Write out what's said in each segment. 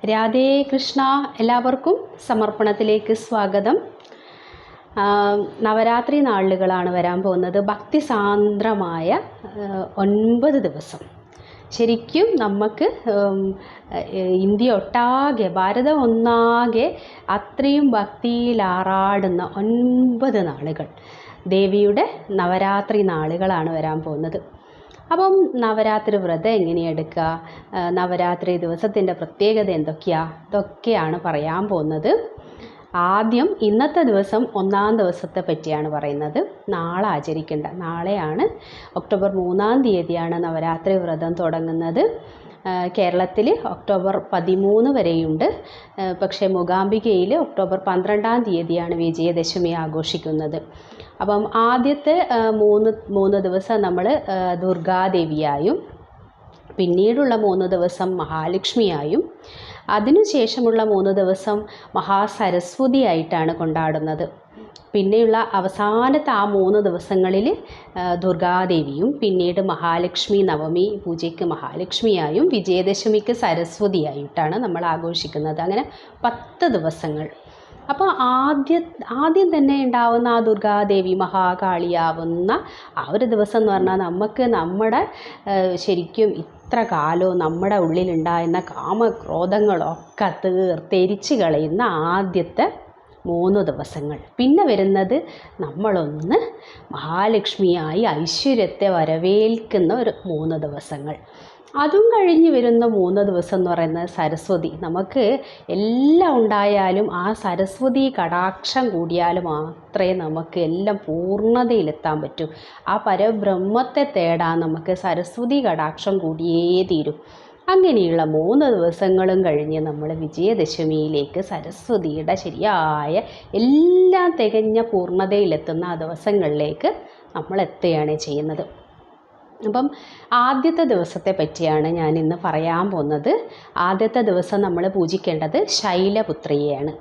രാധേ കൃഷ്ണ. എല്ലാവർക്കും സമർപ്പണത്തിലേക്ക് സ്വാഗതം. നവരാത്രി നാളുകളാണ് വരാൻ പോകുന്നത്. ഭക്തിസാന്ദ്രമായ 9 ദിവസം. ശരിക്കും നമുക്ക് ഇന്ത്യ ഒട്ടാകെ, ഭാരതം ഒന്നാകെ അത്രയും ഭക്തിയിലാറാടുന്ന 9 നാളുകൾ, ദേവിയുടെ നവരാത്രി നാളുകളാണ് വരാൻ പോകുന്നത്. അപ്പം നവരാത്രി വ്രതം എങ്ങനെയാണ് എടുക്കുക, നവരാത്രി ദിവസത്തിൻ്റെ പ്രത്യേകത ഇതൊക്കെയാണ് പറയാൻ പോകുന്നത്. ആദ്യം ഇന്നത്തെ ദിവസം, 1-ാം ദിവസത്തെ പറ്റിയാണ് പറയുന്നത്. നാളെ ആചരിക്കേണ്ട, നാളെയാണ് ഒക്ടോബർ 3-ാം തീയതിയാണ് നവരാത്രി വ്രതം തുടങ്ങുന്നത്. കേരളത്തിൽ ഒക്ടോബർ 13 വരെയുണ്ട്. പക്ഷേ മൂകാംബികയിൽ ഒക്ടോബർ 12-ാം തീയതിയാണ് വിജയദശമി ആഘോഷിക്കുന്നത്. അപ്പം ആദ്യത്തെ 3 ദിവസം നമ്മൾ ദുർഗാദേവിയായും, പിന്നീടുള്ള 3 ദിവസം മഹാലക്ഷ്മിയായും, അതിനുശേഷമുള്ള 3 ദിവസം മഹാസരസ്വതിയായിട്ടാണ് കൊണ്ടാടുന്നത്. പിന്നെയുള്ള അവസാനത്തെ 3 ദിവസങ്ങളിൽ ദുർഗാദേവിയും, പിന്നീട് മഹാലക്ഷ്മി നവമി പൂജയ്ക്ക് മഹാലക്ഷ്മിയായും, വിജയദശമിക്ക് സരസ്വതിയായിട്ടാണ് നമ്മൾ ആഘോഷിക്കുന്നത്. അങ്ങനെ 10 ദിവസങ്ങൾ. അപ്പോൾ ആദ്യം തന്നെ ഉണ്ടാവുന്ന ആ ദുർഗാദേവി മഹാകാളിയാവുന്ന ആ ഒരു ദിവസം എന്ന് പറഞ്ഞാൽ നമുക്ക് നമ്മുടെ ശരിക്കും ഇത്ര കാലവും നമ്മുടെ ഉള്ളിലുണ്ടായിരുന്ന കാമക്രോധങ്ങളൊക്കെ തെരിച്ച് കളയുന്ന ആദ്യത്തെ 3 ദിവസങ്ങൾ. പിന്നെ വരുന്നത് നമ്മളൊന്ന് മഹാലക്ഷ്മിയായി ഐശ്വര്യത്തെ വരവേൽക്കുന്ന ഒരു 3 ദിവസങ്ങൾ. അതും കഴിഞ്ഞ് വരുന്ന 3 ദിവസം എന്ന് പറയുന്നത് സരസ്വതി. നമുക്ക് എല്ലാം ഉണ്ടായാലും ആ സരസ്വതി കടാക്ഷം കൂടിയാൽ മാത്രമേ നമുക്ക് എല്ലാം പൂർണ്ണതയിലെത്താൻ പറ്റൂ. ആ പരബ്രഹ്മത്തെ തേടാൻ നമുക്ക് സരസ്വതി കടാക്ഷം കൂടിയേ തീരും. അങ്ങനെയുള്ള 3 ദിവസങ്ങളും കഴിഞ്ഞ് നമ്മൾ വിജയദശമിയിലേക്ക്, സരസ്വതിയുടെ ശരിയായ എല്ലാം തികഞ്ഞ പൂർണ്ണതയിലെത്തുന്ന ആ ദിവസങ്ങളിലേക്ക് നമ്മൾ എത്തുകയാണ് ചെയ്യുന്നത്. അപ്പം ആദ്യത്തെ ദിവസത്തെ പറ്റിയാണ് ഞാൻ ഇന്ന് പറയാൻ പോകുന്നത്. ആദ്യത്തെ ദിവസം നമ്മൾ പൂജിക്കേണ്ടത് ശൈലപുത്രിയെയാണ്.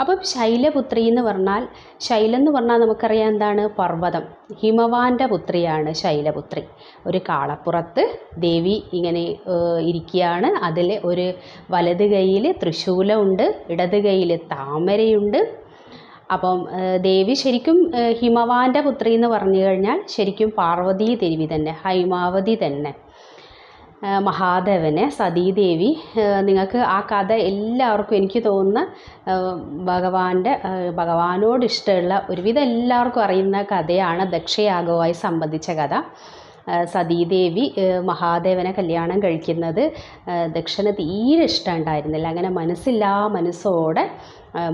അപ്പം ശൈലപുത്രി എന്ന് പറഞ്ഞാൽ, ശൈലം എന്ന് പറഞ്ഞാൽ നമുക്കറിയാം എന്താണ്, പർവ്വതം. ഹിമവാൻ്റെ പുത്രിയാണ് ശൈലപുത്രി. ഒരു കാളപ്പുറത്ത് ദേവി ഇങ്ങനെ ഇരിക്കുകയാണ്. അതിൽ ഒരു വലത് കൈയിൽ ത്രിശൂലമുണ്ട്, ഇടത് കൈയിൽ താമരയുണ്ട്. അപ്പം ദേവി ശരിക്കും ഹിമവാൻ്റെ പുത്രി എന്ന് പറഞ്ഞു കഴിഞ്ഞാൽ ശരിക്കും പാർവതീ ദേവി തന്നെ, ഹൈമാവതി തന്നെ. മഹാദേവനെ സതീദേവി, നിങ്ങൾക്ക് ആ കഥ എല്ലാവർക്കും എനിക്ക് തോന്നുന്ന ഭഗവാനോട് ഇഷ്ടമുള്ള ഒരുവിധം എല്ലാവർക്കും അറിയുന്ന കഥയാണ്, ദക്ഷയാഗവുമായി സംബന്ധിച്ച കഥ. സതീദേവി മഹാദേവനെ കല്യാണം കഴിക്കുന്നത് ദക്ഷന് തീരെ ഇഷ്ടമുണ്ടായിരുന്നില്ല. അങ്ങനെ മനസ്സോടെ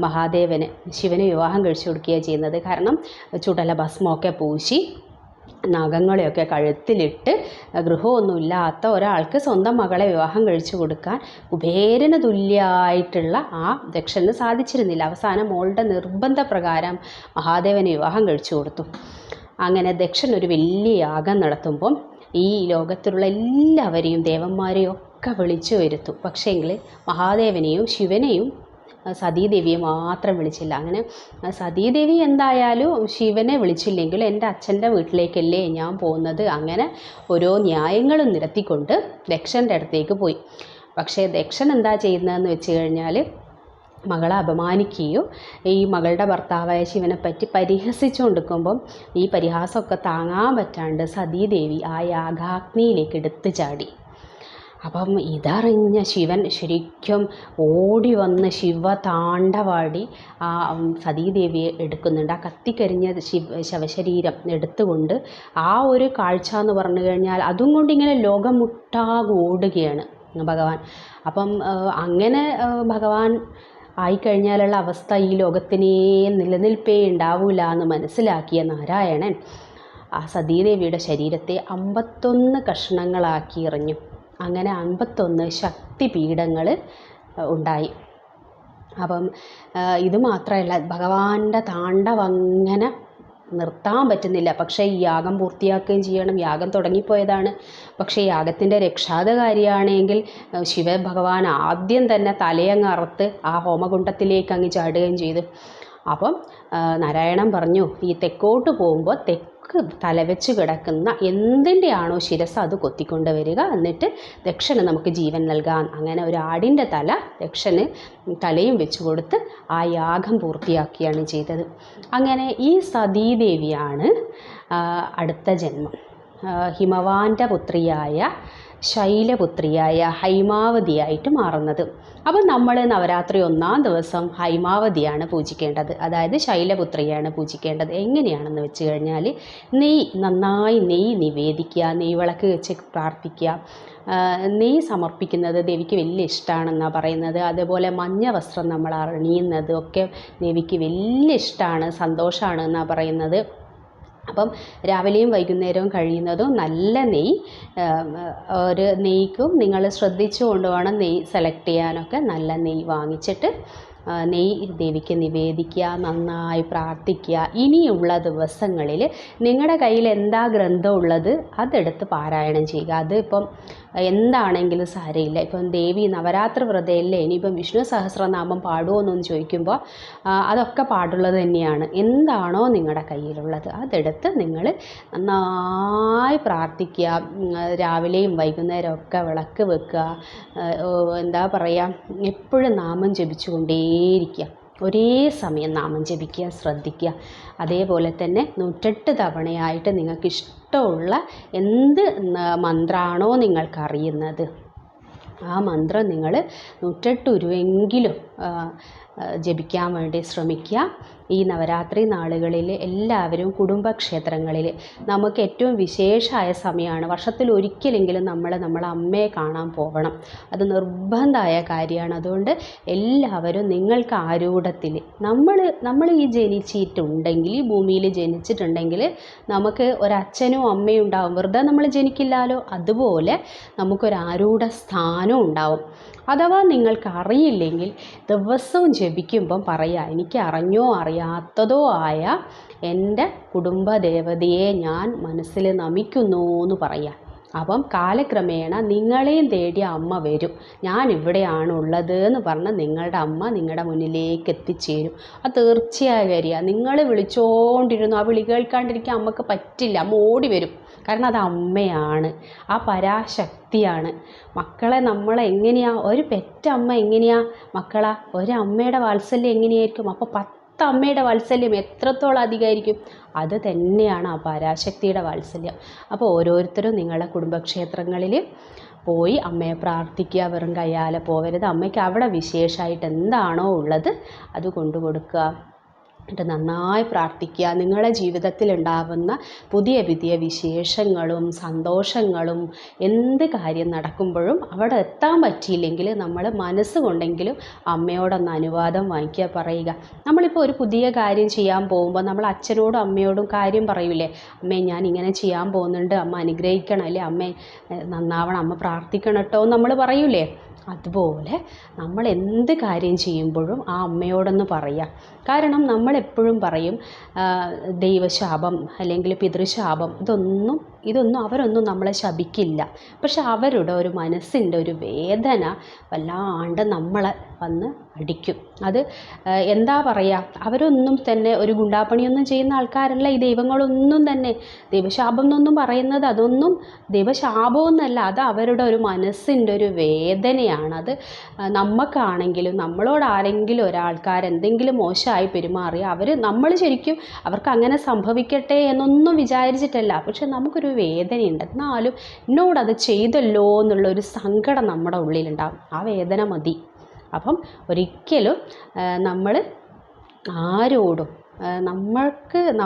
മഹാദേവന്, ശിവന് വിവാഹം കഴിച്ചു കൊടുക്കുകയാണ് ചെയ്യുന്നത്. കാരണം ചുടല ഭസ്മമൊക്കെ പൂശി നഖങ്ങളെയൊക്കെ കഴുത്തിലിട്ട് ഗൃഹമൊന്നുമില്ലാത്ത ഒരാൾക്ക് സ്വന്തം മകളെ വിവാഹം കഴിച്ചു കൊടുക്കാൻ കുബേരന് തുല്യമായിട്ടുള്ള ആ ദക്ഷന് സാധിച്ചിരുന്നില്ല. അവസാനം മോളുടെ നിർബന്ധപ്രകാരം മഹാദേവന് വിവാഹം കഴിച്ചു കൊടുത്തു. അങ്ങനെ ദക്ഷൻ ഒരു വലിയ യാഗം നടത്തുമ്പം ഈ ലോകത്തിലുള്ള എല്ലാവരെയും, ദേവന്മാരെയും ഒക്കെ വിളിച്ചു വരുത്തും. പക്ഷേങ്കിൽ മഹാദേവനെയും ശിവനെയും സതീദേവിയെ മാത്രം വിളിച്ചില്ല. അങ്ങനെ സതീദേവി എന്തായാലും ശിവനെ വിളിച്ചില്ലെങ്കിൽ എൻ്റെ അച്ഛൻ്റെ വീട്ടിലേക്കല്ലേ ഞാൻ പോകുന്നത്, അങ്ങനെ ഓരോ ന്യായങ്ങളും നിരത്തിക്കൊണ്ട് ദക്ഷൻ്റെ അടുത്തേക്ക് പോയി. പക്ഷേ ദക്ഷൻ എന്താ ചെയ്യുന്നതെന്ന് വെച്ച് കഴിഞ്ഞാൽ, മകളെ അപമാനിക്കുകയോ ഈ മകളുടെ ഭർത്താവായ ശിവനെ പറ്റി പരിഹസിച്ചുകൊണ്ടിരിക്കുമ്പം ഈ പരിഹാസമൊക്കെ താങ്ങാൻ പറ്റാണ്ട് സതീദേവി ആ യാഗാഗ്നിയിലേക്ക് എടുത്തു ചാടി. അപ്പം ഇതറിഞ്ഞ ശിവൻ ശരിക്കും ഓടി വന്ന് ശിവതാണ്ഡവാടി ആ സതീദേവിയെ എടുക്കുന്നുണ്ട്. ആ കത്തിക്കരിഞ്ഞ ശവശരീരം എടുത്തുകൊണ്ട് ആ ഒരു കാഴ്ച എന്ന് പറഞ്ഞു കഴിഞ്ഞാൽ അതും കൊണ്ട് ഇങ്ങനെ ലോകം മുട്ടാകെ ഓടുകയാണ് ഭഗവാൻ. അപ്പം അങ്ങനെ ഭഗവാൻ ആയിക്കഴിഞ്ഞാലുള്ള അവസ്ഥ ഈ ലോകത്തിനേ നിലനിൽപ്പേ ഉണ്ടാവില്ല എന്ന് മനസ്സിലാക്കിയ നാരായണൻ ആ സതീദേവിയുടെ ശരീരത്തെ 51 കഷ്ണങ്ങളാക്കി എറിഞ്ഞു. അങ്ങനെ 51 ശക്തിപീഠങ്ങൾ ഉണ്ടായി. അപ്പം ഇത് മാത്രമല്ല, ഭഗവാന്റെ താണ്ഡവം അങ്ങനെ നിർത്താൻ പറ്റുന്നില്ല. പക്ഷേ ഈ യാഗം പൂർത്തിയാക്കുകയും ചെയ്യണം. യാഗം തുടങ്ങിപ്പോയതാണ്. പക്ഷേ യാഗത്തിൻ്റെ രക്ഷാധികാരിയാണെങ്കിൽ ശിവഭഗവാൻ ആദ്യം തന്നെ തലയങ്ങ് അറുത്ത് ആ ഹോമകുണ്ഡത്തിലേക്ക് അങ്ങ് ചാടുകയും ചെയ്തു. അപ്പം നാരായണൻ പറഞ്ഞു, ഈ തെക്കോട്ട് പോകുമ്പോൾ തലവെച്ച് കിടക്കുന്ന എന്തിൻ്റെയാണോ ശിരസ് അത് കൊത്തിക്കൊണ്ട് വരിക, എന്നിട്ട് ദക്ഷന് നമുക്ക് ജീവൻ നൽകാം. അങ്ങനെ ഒരു ആടിൻ്റെ തല ദക്ഷന് തലയും വെച്ച് കൊടുത്ത് ആ യാഗം പൂർത്തിയാക്കിയാണ് ചെയ്തത്. അങ്ങനെ ഈ സതീദേവിയാണ് അടുത്ത ജന്മം ഹിമവാന്റെ പുത്രിയായ ശൈലപുത്രിയായ ഹൈമാവതിയായിട്ട് മാറുന്നത്. അപ്പം നമ്മൾ നവരാത്രി 1-ാം ദിവസം ഹൈമാവതിയാണ് പൂജിക്കേണ്ടത്, അതായത് ശൈലപുത്രിയാണ് പൂജിക്കേണ്ടത്. എങ്ങനെയാണെന്ന് വെച്ച് കഴിഞ്ഞാൽ നന്നായി നെയ്യ് നിവേദിക്കുക, നെയ്യ് വിളക്ക് വെച്ച് പ്രാർത്ഥിക്കുക. നെയ്യ് സമർപ്പിക്കുന്നത് ദേവിക്ക് വലിയ ഇഷ്ടമാണെന്നാണ് പറയുന്നത്. അതേപോലെ മഞ്ഞ വസ്ത്രം നമ്മൾ അണിയുന്നത് ഒക്കെ ദേവിക്ക് വലിയ ഇഷ്ടമാണ്, സന്തോഷമാണ് എന്നാണ് പറയുന്നത്. അപ്പം രാവിലെയും വൈകുന്നേരവും കഴിയുന്നതും നല്ല നെയ്യ്, ഒരു നെയ്ക്കും നിങ്ങൾ ശ്രദ്ധിച്ചു കൊണ്ടുവേണം നെയ്യ് സെലക്ട് ചെയ്യാനൊക്കെ. നല്ല നെയ്യ് വാങ്ങിച്ചിട്ട് നെയ്യ് ദേവിക്ക് നിവേദിക്കുക, നന്നായി പ്രാർത്ഥിക്കുക. ഇനിയുള്ള ദിവസങ്ങളിൽ നിങ്ങളുടെ കയ്യിൽ എന്താ ഗ്രന്ഥം ഉള്ളത് അതെടുത്ത് പാരായണം ചെയ്യുക. അത് ഇപ്പം എന്താണെങ്കിലും സാരമില്ല. ഇപ്പം ദേവി നവരാത്രി വ്രതമല്ലേ, ഇനിയിപ്പം വിഷ്ണു സഹസ്രനാമം പാടുമോ എന്നൊന്ന് ചോദിക്കുമ്പോൾ അതൊക്കെ പാടുള്ളത് തന്നെയാണ്. എന്താണോ നിങ്ങളുടെ കയ്യിലുള്ളത് അതെടുത്ത് നിങ്ങൾ നന്നായി പ്രാർത്ഥിക്കുക. രാവിലെയും വൈകുന്നേരവും ഒക്കെ വിളക്ക് വെക്കുക. എന്താ പറയുക, എപ്പോഴും നാമം ജപിച്ചുകൊണ്ടേയിരിക്കുക, ഒരേ സമയം നാമം ജപിക്കുക, ശ്രദ്ധിക്കുക. അതേപോലെ തന്നെ 108 തവണയായിട്ട് നിങ്ങൾക്ക് ഇഷ്ടമുള്ള എന്ത് മന്ത്രമാണോ നിങ്ങൾക്കറിയുന്നത് ആ മന്ത്രം നിങ്ങൾ 108 ഉരുവെങ്കിലും ജപിക്കാൻ വേണ്ടി ശ്രമിക്കുക. ഈ നവരാത്രി നാളുകളിൽ എല്ലാവരും കുടുംബക്ഷേത്രങ്ങളിൽ, നമുക്ക് ഏറ്റവും വിശേഷമായ സമയമാണ്, വർഷത്തിൽ ഒരിക്കലെങ്കിലും നമ്മളെ അമ്മയെ കാണാൻ പോകണം. അത് നിർബന്ധമായ കാര്യമാണ്. അതുകൊണ്ട് എല്ലാവരും നിങ്ങൾക്ക് ആരൂഢത്തിൽ നമ്മൾ ഈ ജനിച്ചിട്ടുണ്ടെങ്കിൽ, ഈ ഭൂമിയിൽ ജനിച്ചിട്ടുണ്ടെങ്കിൽ നമുക്ക് ഒരച്ഛനും അമ്മയും ഉണ്ടാവും. വെറുതെ നമ്മൾ ജനിക്കില്ലല്ലോ, അതുപോലെ നമുക്കൊരാരൂഢ സ്ഥാനം ഉണ്ടാവും. അഥവാ നിങ്ങൾക്ക് അറിയില്ലെങ്കിൽ ദിവസവും ജപിക്കുമ്പം പറയുക, എനിക്ക് അറിഞ്ഞോ അറിയാത്തതോ ആയ എൻ്റെ കുടുംബദേവതയെ ഞാൻ മനസ്സിൽ നമിക്കുന്നു എന്ന് പറയുക. അപ്പം കാലക്രമേണ നിങ്ങളെയും തേടി അമ്മ വരും. ഞാൻ ഇവിടെയാണുള്ളത് എന്ന് പറഞ്ഞ് നിങ്ങളുടെ അമ്മ നിങ്ങളുടെ മുന്നിലേക്ക് എത്തിച്ചേരും. അത് തീർച്ചയായും വരിക. നിങ്ങൾ വിളിച്ചുകൊണ്ടിരുന്നു, ആ വിളി കേൾക്കാണ്ടിരിക്കാൻ അമ്മക്ക് പറ്റില്ല. അമ്മ ഓടി വരും. കാരണം അത് അമ്മയാണ്, ആ പരാശക്തിയാണ്. മക്കളെ നമ്മളെങ്ങനെയാണ്, ഒരു പെറ്റമ്മ എങ്ങനെയാണ് മക്കളെ, ഒരമ്മയുടെ വാത്സല്യം എങ്ങനെയായിരിക്കും, അപ്പോൾ 10 അമ്മയുടെ വാത്സല്യം എത്രത്തോളം അധികമായിരിക്കും. അത് തന്നെയാണ് ആ പരാശക്തിയുടെ വാത്സല്യം. അപ്പോൾ ഓരോരുത്തരും നിങ്ങളുടെ കുടുംബക്ഷേത്രങ്ങളിൽ പോയി അമ്മയെ പ്രാർത്ഥിക്കുക. വെറും കയ്യാലെ പോകരുത്. അമ്മയ്ക്ക് അവിടെ വിശേഷമായിട്ട് എന്താണോ ഉള്ളത് അത് കൊണ്ടു കൊടുക്കുക. എന്നിട്ട് നന്നായി പ്രാർത്ഥിക്കുക. നിങ്ങളുടെ ജീവിതത്തിൽ ഉണ്ടാകുന്ന പുതിയ പുതിയ വിശേഷങ്ങളും സന്തോഷങ്ങളും എന്ത് കാര്യം നടക്കുമ്പോഴും അവിടെ എത്താൻ പറ്റിയില്ലെങ്കിൽ നമ്മൾ മനസ്സുകൊണ്ടെങ്കിലും അമ്മയോടൊന്ന് അനുവാദം വാങ്ങിക്കുക, പറയുക. നമ്മളിപ്പോൾ ഒരു പുതിയ കാര്യം ചെയ്യാൻ പോകുമ്പോൾ നമ്മൾ അച്ഛനോടും അമ്മയോടും കാര്യം പറയൂലേ, അമ്മേ ഞാൻ ഇങ്ങനെ ചെയ്യാൻ പോകുന്നുണ്ട്, അമ്മ അനുഗ്രഹിക്കണം, അല്ലേ അമ്മേ നന്നാവണം, അമ്മ പ്രാർത്ഥിക്കണം കേട്ടോ നമ്മൾ പറയൂലേ. അതുപോലെ നമ്മൾ എന്ത് കാര്യം ചെയ്യുമ്പോഴും ആ അമ്മയോടൊന്ന് പറയുക. കാരണം നമ്മളെപ്പോഴും പറയും ദൈവശാപം അല്ലെങ്കിൽ പിതൃശാപം ഇതൊന്നും അവരൊന്നും നമ്മളെ ശപിക്കില്ല. പക്ഷെ അവരുടെ ഒരു മനസ്സിൻ്റെ ഒരു വേദന വല്ലാണ്ട് നമ്മളെ വന്ന് അടിക്കും. അത് എന്താ പറയുക, അവരൊന്നും തന്നെ ഒരു ഗുണ്ടാപ്പണിയൊന്നും ചെയ്യുന്ന ആൾക്കാരല്ല ഈ ദൈവങ്ങളൊന്നും തന്നെ. ദൈവശാപം എന്നൊന്നും പറയുന്നത് അതൊന്നും ദൈവശാപമൊന്നുമല്ല, അത് അവരുടെ ഒരു മനസ്സിൻ്റെ ഒരു വേദനയാണ്. അത് നമുക്കാണെങ്കിലും നമ്മളോട് ആരെങ്കിലും ഒരാൾക്കാരെന്തെങ്കിലും മോശമായി പെരുമാറി നമ്മൾ ശരിക്കും അവർക്ക് അങ്ങനെ സംഭവിക്കട്ടെ എന്നൊന്നും വിചാരിച്ചിട്ടല്ല, പക്ഷെ നമുക്കൊരു വേദനയുണ്ട്. എന്നാലും എന്നോടത് ചെയ്തല്ലോ എന്നുള്ളൊരു സങ്കടം നമ്മുടെ ഉള്ളിലുണ്ടാകും. ആ വേദന മതി. അപ്പം ഒരിക്കലും നമ്മൾ ആരോടും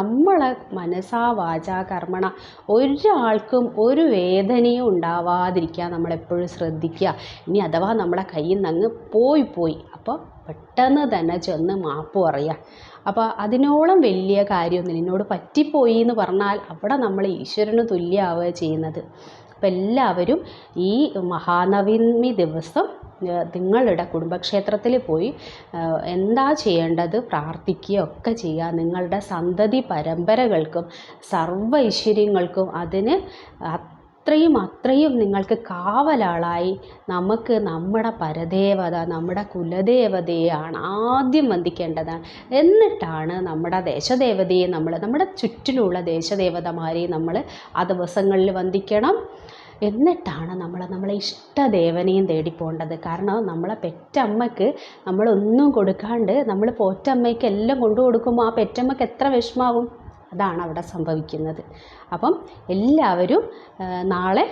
നമ്മളെ മനസ്സാ വാചാ കർമ്മണ ഒരാൾക്കും ഒരു വേദനയും ഉണ്ടാവാതിരിക്കാൻ നമ്മളെപ്പോഴും ശ്രദ്ധിക്കുക. ഇനി അഥവാ നമ്മളെ കയ്യിൽ നിന്ന് അങ്ങ് പോയി അപ്പോൾ പെട്ടെന്ന് തന്നെ ചെന്ന് മാപ്പ് പറയുക. അപ്പോൾ അതിനോളം വലിയ കാര്യമൊന്നുമില്ല. എന്നോട് പറ്റിപ്പോയി എന്ന് പറഞ്ഞാൽ അവിടെ നമ്മൾ ഈശ്വരന് തുല്യമാവുക ചെയ്യുന്നത്. അപ്പം എല്ലാവരും ഈ മഹാനവമി ദിവസം നിങ്ങളുടെ കുടുംബക്ഷേത്രത്തിൽ പോയി എന്താ ചെയ്യേണ്ടത് പ്രാർത്ഥിക്കുകയൊക്കെ ചെയ്യുക. നിങ്ങളുടെ സന്തതി പരമ്പരകൾക്കും സർവ്വ ഐശ്വര്യങ്ങൾക്കും അതിന് അത്രയും നിങ്ങൾക്ക് കാവലാളായി നമുക്ക് നമ്മുടെ പരദേവത, നമ്മുടെ കുലദേവതയെയാണ് ആദ്യം വന്ദിക്കേണ്ടതാണ്. എന്നിട്ടാണ് നമ്മുടെ ദേശദേവതയെ നമ്മുടെ ചുറ്റിലുള്ള ദേശദേവതമാരെ നമ്മൾ ആ ദിവസങ്ങളിൽ വന്ദിക്കണം. എന്നിട്ടാണ് നമ്മളെ ഇഷ്ടദേവനെയും തേടി പോകേണ്ടത്. കാരണം നമ്മളെ പെറ്റമ്മയ്ക്ക് നമ്മളൊന്നും കൊടുക്കാണ്ട് നമ്മൾ പോറ്റമ്മയ്ക്ക് എല്ലാം കൊണ്ടു കൊടുക്കുമ്പോൾ ആ പെറ്റമ്മയ്ക്ക് എത്ര വിഷമാവും. അതാണ് അവിടെ സംഭവിക്കുന്നത്. അപ്പം എല്ലാവരും നാളെ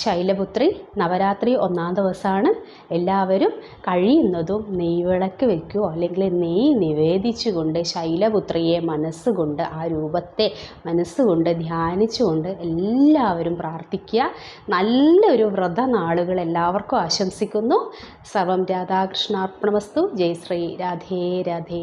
ശൈലപുത്രി നവരാത്രി 1-ാം ദിവസമാണ്. എല്ലാവരും കഴിയുന്നതും നെയ്വിളക്ക് വയ്ക്കുകയോ അല്ലെങ്കിൽ നെയ്യ് നിവേദിച്ചുകൊണ്ട് ശൈലപുത്രിയെ മനസ്സുകൊണ്ട്, ആ രൂപത്തെ മനസ്സുകൊണ്ട് ധ്യാനിച്ചുകൊണ്ട് എല്ലാവരും പ്രാർത്ഥിക്കുക. നല്ലൊരു വ്രതനാളുകൾ എല്ലാവർക്കും ആശംസിക്കുന്നു. സർവം രാധാകൃഷ്ണാർപ്പണമസ്തു. ജയ് ശ്രീ രാധേ രാധേ.